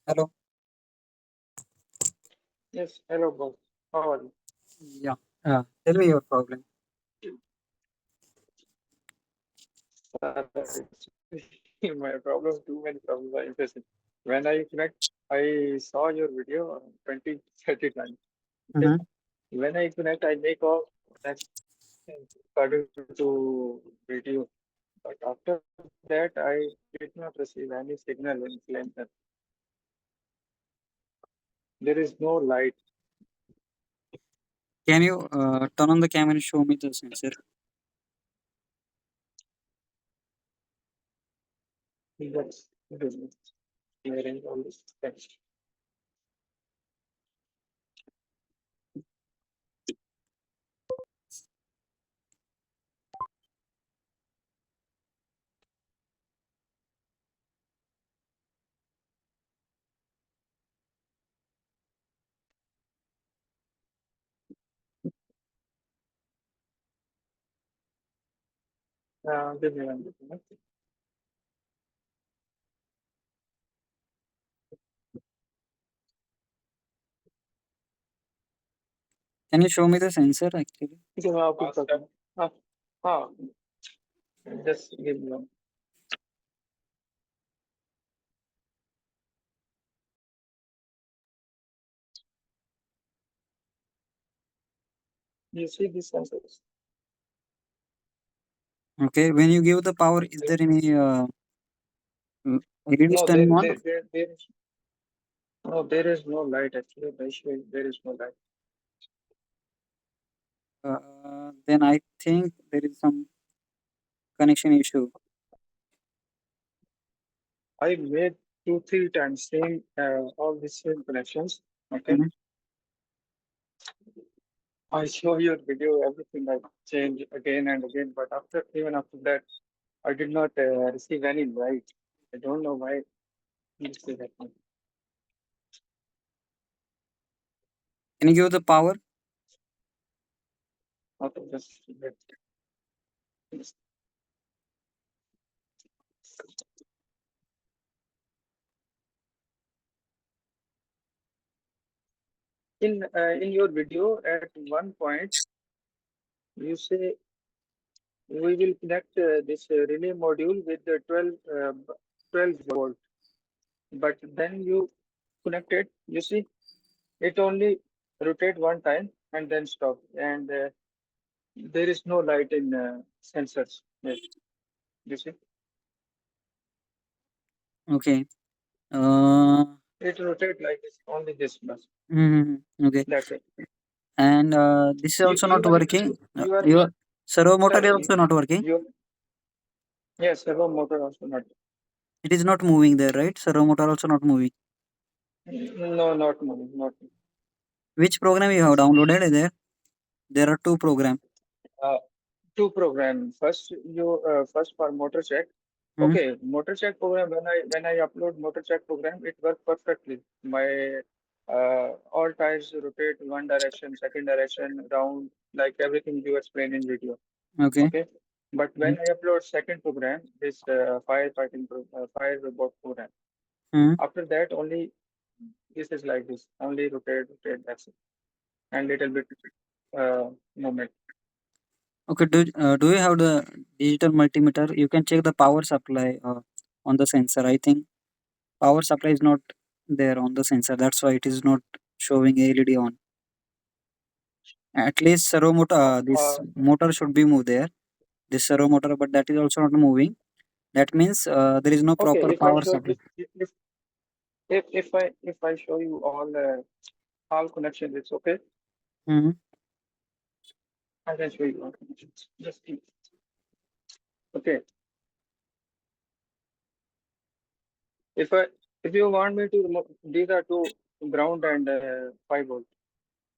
Hello. Yes, hello, boss. How are you? Yeah. Tell me your problem. My problem, too many problems are facing. When I connect, I saw your video 20, 30 times. Okay. Mm-hmm. When I connect, I make off next started to video. But after that, I did not receive any signal in flame. There is no light. Can you turn on the camera and show me the sensor? That's business. Hearing all this text. Give me one minute. Can you show me the sensor actually? Okay, मैं आपको बताता हूँ. हाँ, हाँ, just give me one. You see these sensors? Okay. When you give the power, is there any LED No, turning on? there is no light actually. The issue is there is no light. Then I think there is some connection issue. I made 2, 3 times same all the same connections. Okay, Mhm. I show your video, everything I change again and again, but after that, I did not receive any light. I don't know why this is happening. Can you give the power? Okay, just wait. In your video, at one point, you say we will connect this relay module with the 12 volt. But then you connect it, you see, it only rotate one time and then stop. And there is no light in sensors. Yes, you see, Okay. Uh, it rotate like this, only this much. okay. That's it. And this is also not You are working. you are Your servo motor sir, is also not working. you yes, servo motor also not. It is not moving there, right? Servo motor also not moving. No, not moving, not moving. Which program you have downloaded there? There are two programs. Uh, Two program. First for motor check. Hmm. Okay, motor check program. When I upload motor check program, it works perfectly. My all tires rotate one direction, second direction, round, like everything you explain in video. Okay. Okay, but when I upload second program, this fire robot program. Hmm. After that, only this is like this. Only rotate. That's it, and little bit movement. Okay. Do you have the digital multimeter? You can check the power supply on the sensor. I think power supply is not there on the sensor. That's why it is not showing LED on. At least servo motor. This Uh, motor should be moved there. This servo motor, but that is also not moving. That means there is no okay, proper if I power show supply. if I show you all connections, it's okay. Hmm. I can show you all connections. Just keep. Okay. If I if you want me to remove, these are two ground and 5 volt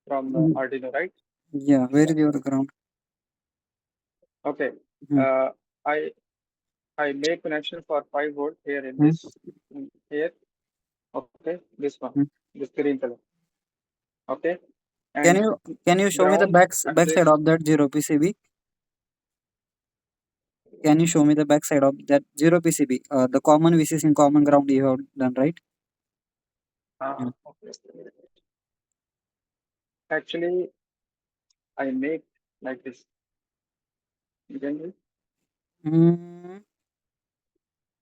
from Arduino, right? Yeah. Where is your ground? Okay. Hmm. Uh, I I make connection for 5 volt here in Hmm. this here. Okay, this one, Hmm. this green color. Okay, Can and you can you show me the ground and back side this. of that zero PCB? Can you show me the back side of that zero PCB? The common VCC in common ground you have done, right? Yeah. Okay. Actually, I make like this. You can do? Mm,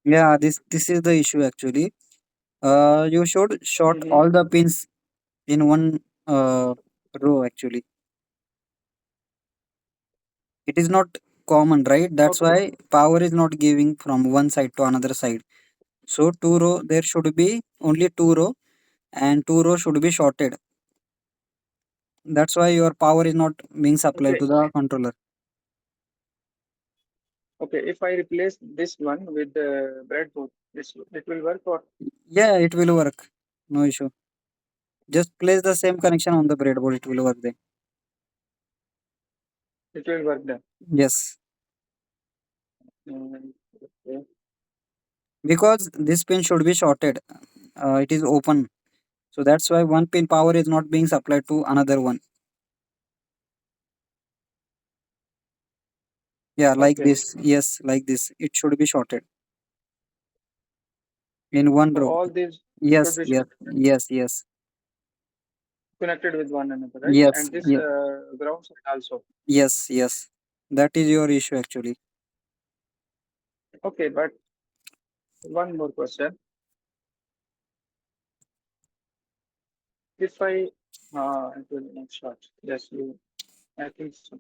yeah, this is the issue actually. You should short Mm-hmm. all the pins in one row actually. It is not common, right? That's Okay. why power is not giving from one side to another side. So two row there should be only two row and two row should be shorted. That's why your power is not being supplied Okay. to the controller. Okay. If I replace this one with the breadboard, this it will work or Yeah, it will work. No issue. Just place the same connection on the breadboard. It will work then. it will work then? Yes, Okay. because this pin should be shorted. It is open, so that's why one pin power is not being supplied to another one. Yeah, like Okay. this. Yes, like this. It should be shorted in one So row. all these should Yes, be yes, yes, yes, connected with one another, right? yes, And this yes, ground side also. yes, yes. That is your issue actually. Okay, but one more question. If it will not short. Yes, you. I think so.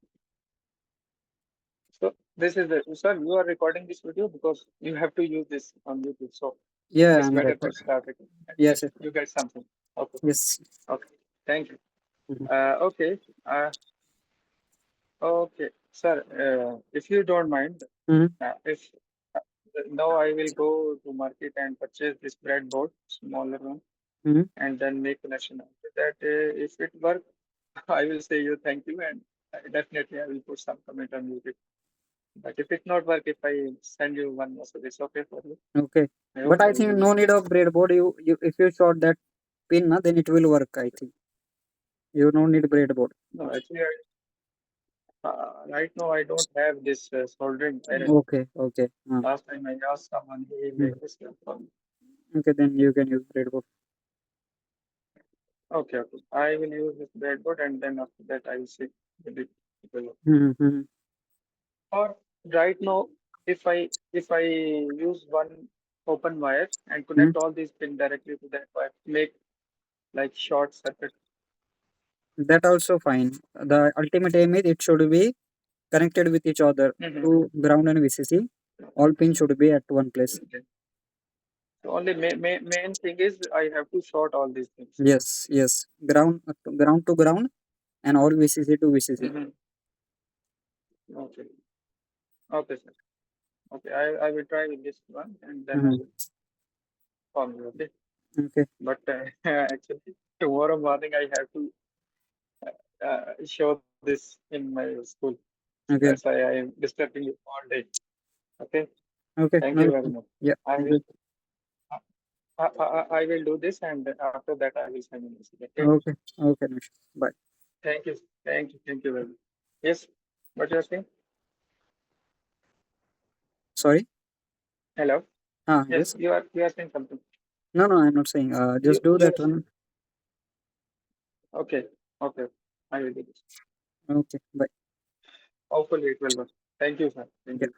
So this is the sir. You are recording this video because you have to use this on YouTube. So Yeah, it's I'm better to record. start it. At Yes, least yes, you get something. Okay. yes. Okay. Thank you. Mhm, Okay. Okay, sir. If you don't mind, mhm, if now I will go to market and purchase this breadboard, smaller one, mhm. and then make connection. After that, if it work, I will say you thank you, and definitely I will put some comment on YouTube. But if it not work, if I send you one message, it's okay for you. Okay, I but hope I you will think do no this. need of breadboard. You if you short that pin, na, then it will work. I think you don't need breadboard. No, actually, right now I don't have this soldering iron. Okay, okay, Last time I asked someone, he mm. made this for me. Okay. Then you can use breadboard. Okay, okay. I will use this breadboard and then after that I will see maybe it will work. Mhm, mhm, Or right now, if I use one open wire and mhm. connect all these pins directly to that wire, make like short circuit. That also fine. The ultimate aim is it should be connected with each other Mm-hmm. to ground and VCC. All pins should be at one place. Okay. So only main thing is I have to short all these things. Yes, yes. Ground to ground and all VCC to VCC. Mm-hmm. Okay. Okay, sir. Okay. I will try with this one and then I Mhm. will call you. Okay. Okay, But actually tomorrow morning I have to show this in my school. That's okay, why I am disturbing you all day. Okay. okay. Thank No you very issue. much. Yeah, I thank will you. I will do this and after that I will send you a message. Okay. Okay, okay, no issue. Bye. Thank you. Thank you. Thank you very much. Yes. What you're saying? Sorry. Hello. Yes. Yes. You are saying something. No, no, I'm not saying. You Just do you that one. okay. Okay. I will do this. Okay, bye. Hopefully it will work. Thank you, sir. Thank Yeah. you.